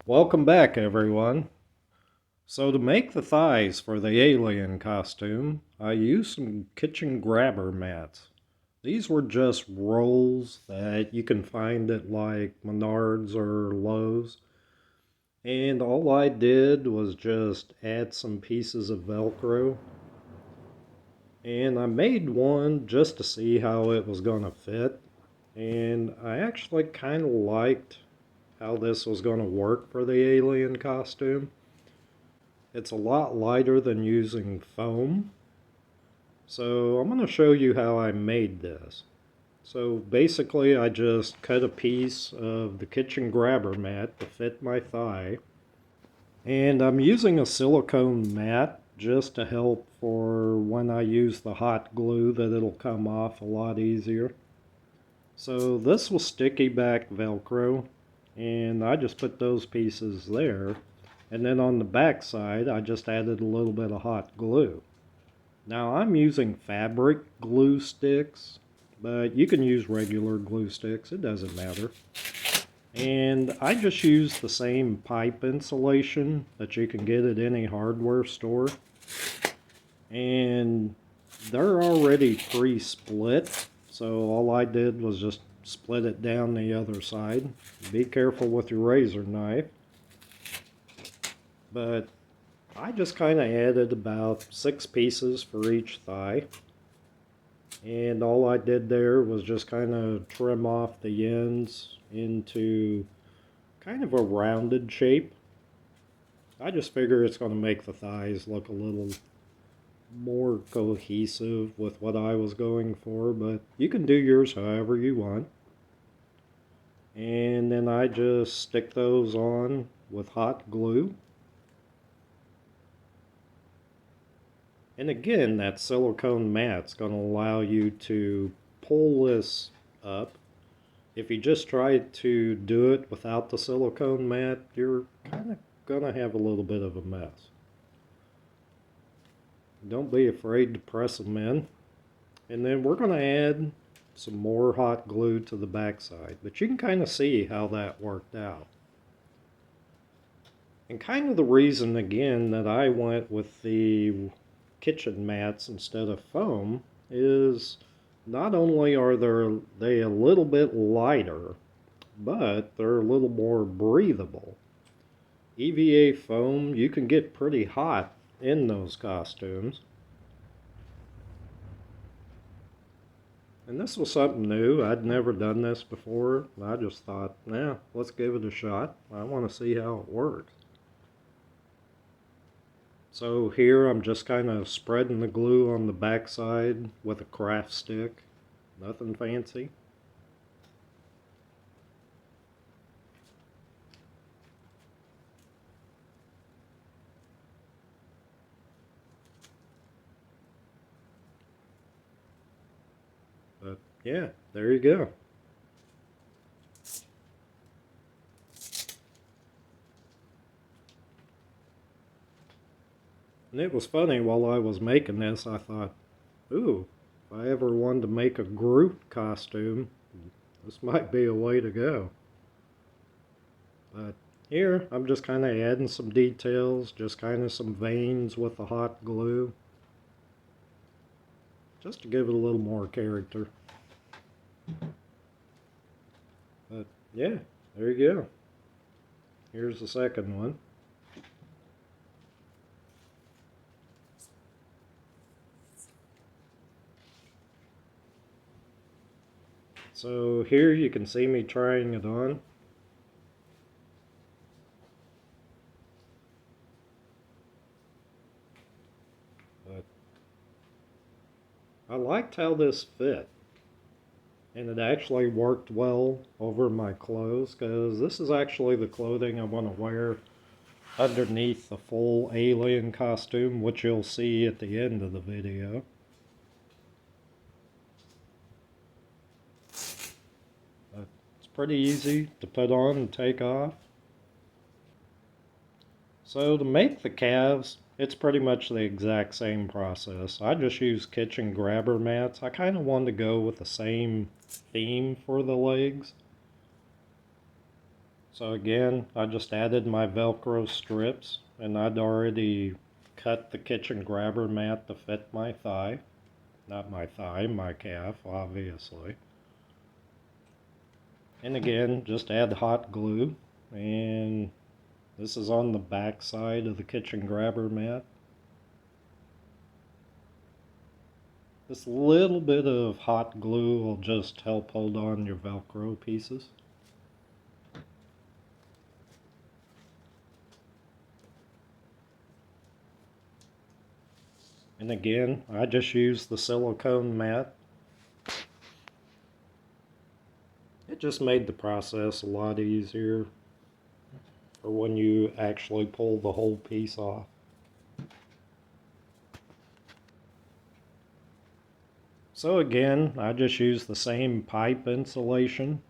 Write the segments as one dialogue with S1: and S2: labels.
S1: Welcome back, everyone. So to make the thighs for the alien costume, I used some kitchen grabber mats. These were just rolls that you can find at like Menards or Lowe's. And all I did was just add some pieces of Velcro. And I made one just to see how it was going to fit. And I actually kind of liked how this was going to work for the alien costume. It's a lot lighter than using foam. So I'm going to show you how I made this. So basically I just cut a piece of the kitchen grabber mat to fit my thigh. And I'm using a silicone mat just to help for when I use the hot glue that it'll come off a lot easier. So this was sticky back Velcro, and I just put those pieces there. And then on the back side, I just added a little bit of hot glue. Now I'm using fabric glue sticks, but you can use regular glue sticks, it doesn't matter. And I just use the same pipe insulation that you can get at any hardware store. And they're already pre-split, so all I did was just split it down the other side. Be careful with your razor knife. But I just kind of added about 6 pieces for each thigh. And all I did there was just kind of trim off the ends into kind of a rounded shape. I just figure it's going to make the thighs look a little more cohesive with what I was going for, but you can do yours however you want. And then I just stick those on with hot glue. And again, that silicone mat's going to allow you to pull this up. If you just try to do it without the silicone mat, you're kind of going to have a little bit of a mess. Don't be afraid to press them in. And then we're going to add some more hot glue to the backside. But you can kind of see how that worked out. And kind of the reason, again, that I went with the kitchen mats instead of foam is not only are they a little bit lighter, but they're a little more breathable. EVA foam, you can get pretty hot in those costumes. And this was something new. I'd never done this before. I just thought, nah, let's give it a shot. I want to see how it works. So here I'm just kind of spreading the glue on the backside with a craft stick. Nothing fancy. But yeah, there you go. And it was funny, while I was making this, I thought, ooh, if I ever wanted to make a Groot costume, this might be a way to go. But here, I'm just kind of adding some details, just kind of some veins with the hot glue, just to give it a little more character. But yeah, there you go. Here's the second one. So here you can see me trying it on. But I liked how this fit. And it actually worked well over my clothes, because this is actually the clothing I want to wear underneath the full alien costume, which you'll see at the end of the video. But it's pretty easy to put on and take off. So to make the calves, it's pretty much the exact same process. I just use kitchen grabber mats. I kind of wanted to go with the same theme for the legs. So again, I just added my Velcro strips, and I'd already cut the kitchen grabber mat to fit my thigh. Not my thigh, my calf, obviously. And again, just add hot glue, and this is on the back side of the kitchen grabber mat. This little bit of hot glue will just help hold on your Velcro pieces. And again, I just use the silicone mat. It just made the process a lot easier for when you actually pull the whole piece off. So again, I just use the same pipe insulation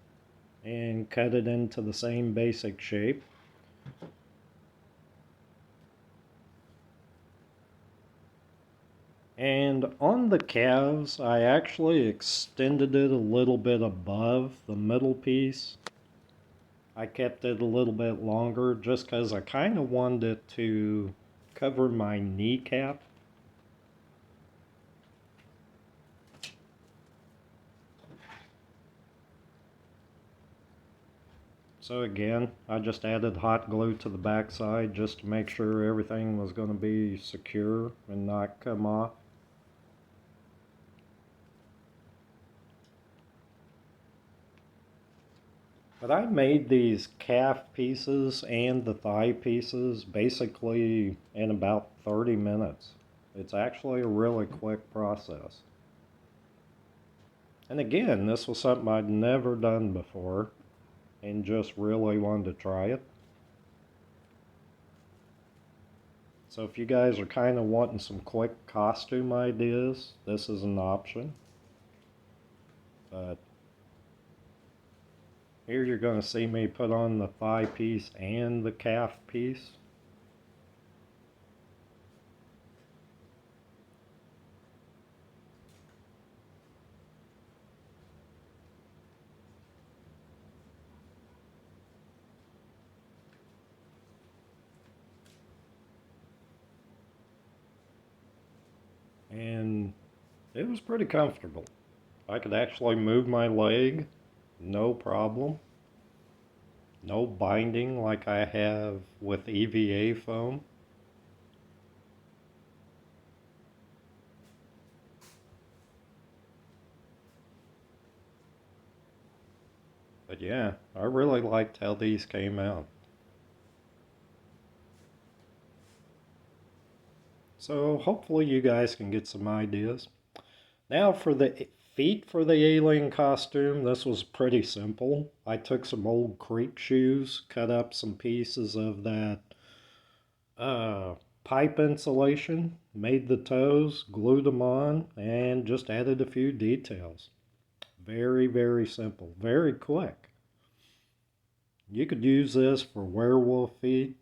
S1: and cut it into the same basic shape. And on the calves, I actually extended it a little bit above the middle piece. I kept it a little bit longer just because I kind of wanted it to cover my kneecap. So again, I just added hot glue to the backside just to make sure everything was going to be secure and not come off. But I made these calf pieces and the thigh pieces basically in about 30 minutes. It's actually a really quick process. And again, this was something I'd never done before and just really wanted to try it. So if you guys are kind of wanting some quick costume ideas, this is an option. But here you're going to see me put on the thigh piece and the calf piece. And it was pretty comfortable. I could actually move my leg, no problem. No binding like I have with EVA foam. But yeah, I really liked how these came out. So hopefully you guys can get some ideas. Now for the feet for the alien costume, this was pretty simple. I took some old creek shoes, cut up some pieces of that uh, pipe insulation, made the toes, glued them on, and just added a few details. Very, very simple, very quick. You could use this for werewolf feet.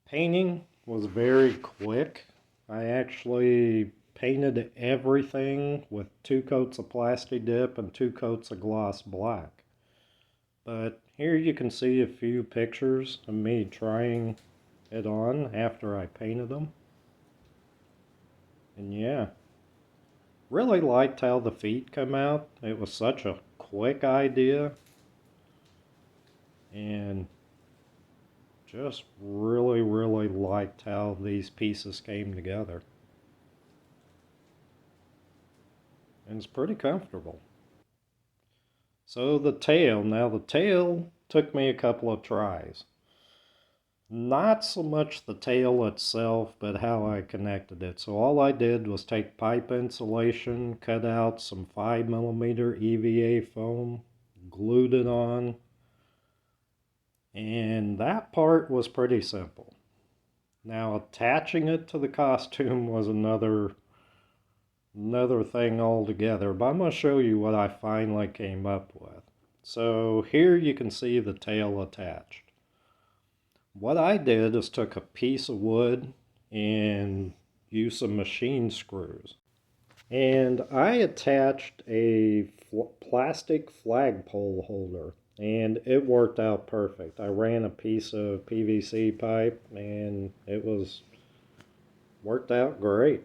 S1: Painting was very quick. I actually painted everything with 2 coats of Plasti Dip and 2 coats of gloss black. But here you can see a few pictures of me trying it on after I painted them. And yeah, really liked how the feet come out. It was such a quick idea. And just really, really liked how these pieces came together. And it's pretty comfortable. So the tail, now the tail took me a couple of tries. Not so much the tail itself, but how I connected it. So all I did was take pipe insulation, cut out some 5mm EVA foam, glued it on, and that part was pretty simple. Now attaching it to the costume was another thing altogether, but I'm going to show you what I finally came up with. So here you can see the tail attached. What I did is took a piece of wood and used some machine screws. And I attached a plastic flagpole holder. and it worked out perfect. I ran a piece of PVC pipe and it was worked out great.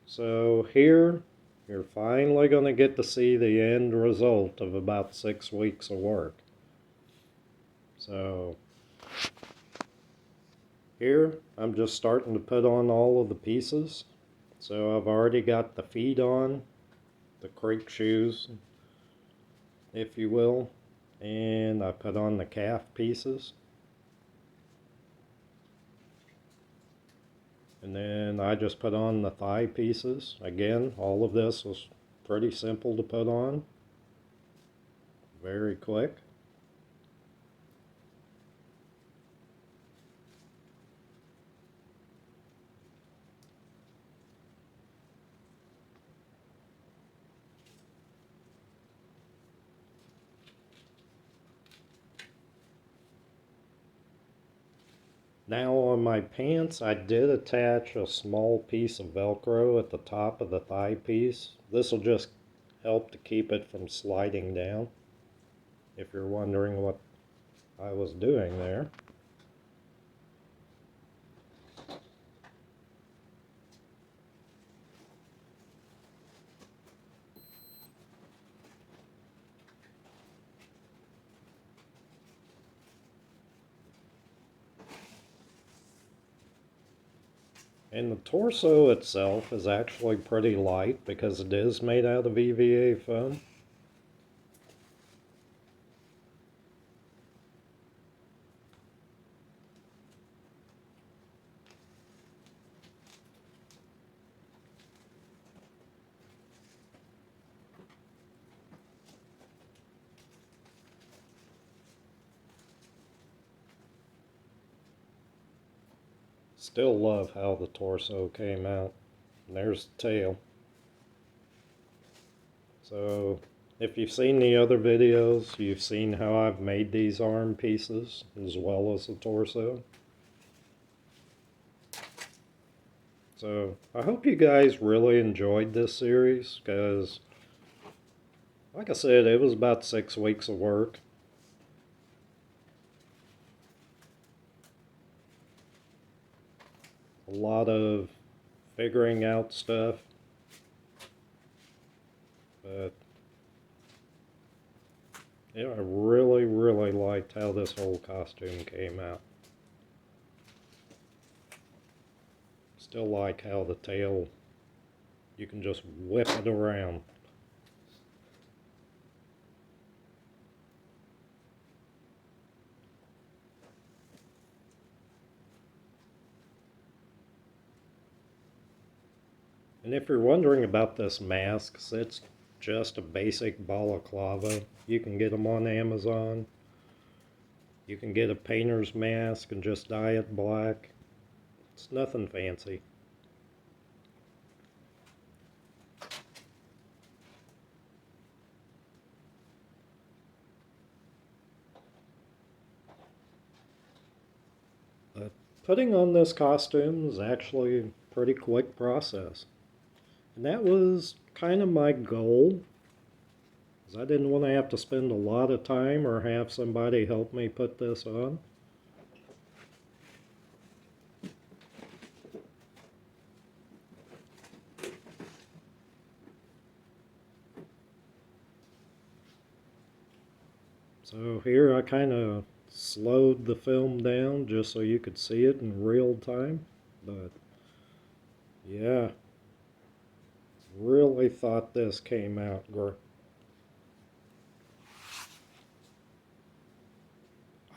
S1: So here you're finally going to get to see the end result of about 6 weeks of work. So here I'm just starting to put on all of the pieces. So I've already got the feet on, the creek shoes, if you will, and I put on the calf pieces. And then I just put on the thigh pieces. Again, all of this was pretty simple to put on. Very quick. Now on my pants, I did attach a small piece of Velcro at the top of the thigh piece. This will just help to keep it from sliding down, if you're wondering what I was doing there. And the torso itself is actually pretty light because it is made out of EVA foam. Still love how the torso came out. And there's the tail. So if you've seen the other videos, you've seen how I've made these arm pieces as well as the torso. So I hope you guys really enjoyed this series because, like I said, it was about 6 weeks of work. A lot of figuring out stuff. But yeah, I really, really liked how this whole costume came out. Still like how the tail, you can just whip it around. And if you're wondering about this mask, it's just a basic balaclava. You can get them on Amazon. You can get a painter's mask and just dye it black. It's nothing fancy. But putting on this costume is actually a pretty quick process. And that was kind of my goal, because I didn't want to have to spend a lot of time or have somebody help me put this on. So here I kind of slowed the film down just so you could see it in real time. But yeah, really thought this came out great.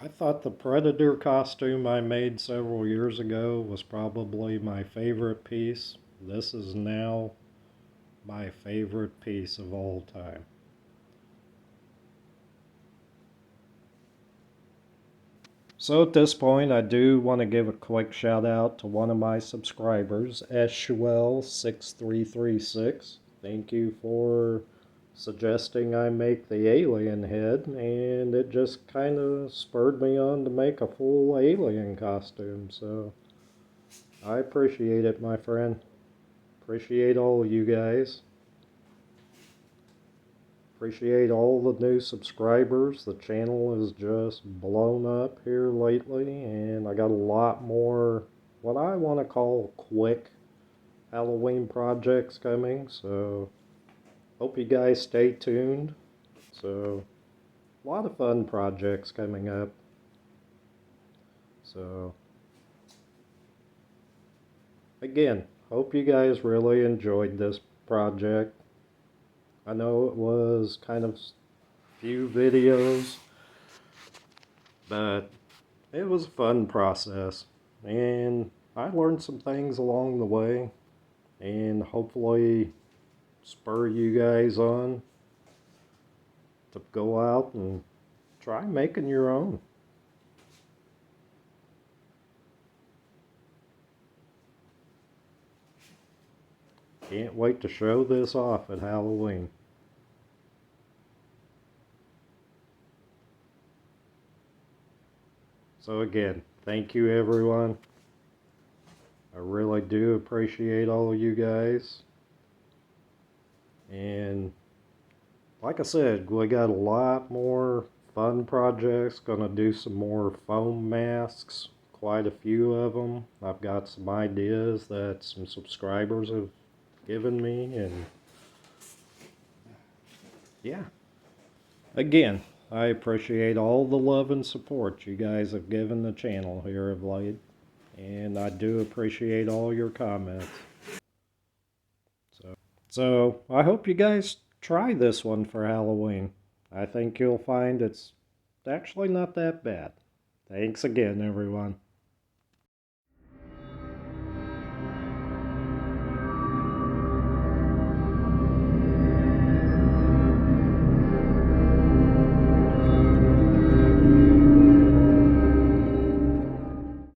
S1: I thought the Predator costume I made several years ago was probably my favorite piece. This is now my favorite piece of all time. So at this point, I do want to give a quick shout out to one of my subscribers, Eshuel6336. Thank you for suggesting I make the alien head, and it just kind of spurred me on to make a full alien costume. So I appreciate it, my friend. Appreciate all you guys. Appreciate all the new subscribers. The channel has just blown up here lately, and I got a lot more what I want to call quick Halloween projects coming, so hope you guys stay tuned. So, a lot of fun projects coming up. So, again, hope you guys really enjoyed this project. I know it was kind of few videos, but it was a fun process, and I learned some things along the way, and hopefully spur you guys on to go out and try making your own. Can't wait to show this off at Halloween. So again, thank you everyone. I really do appreciate all of you guys. And like I said, we got a lot more fun projects. Gonna do some more foam masks, quite a few of them. I've got some ideas that some subscribers have given me, and yeah. Again, I appreciate all the love and support you guys have given the channel here of late, and I do appreciate all your comments. So I hope you guys try this one for Halloween. I think you'll find it's actually not that bad. Thanks again, everyone.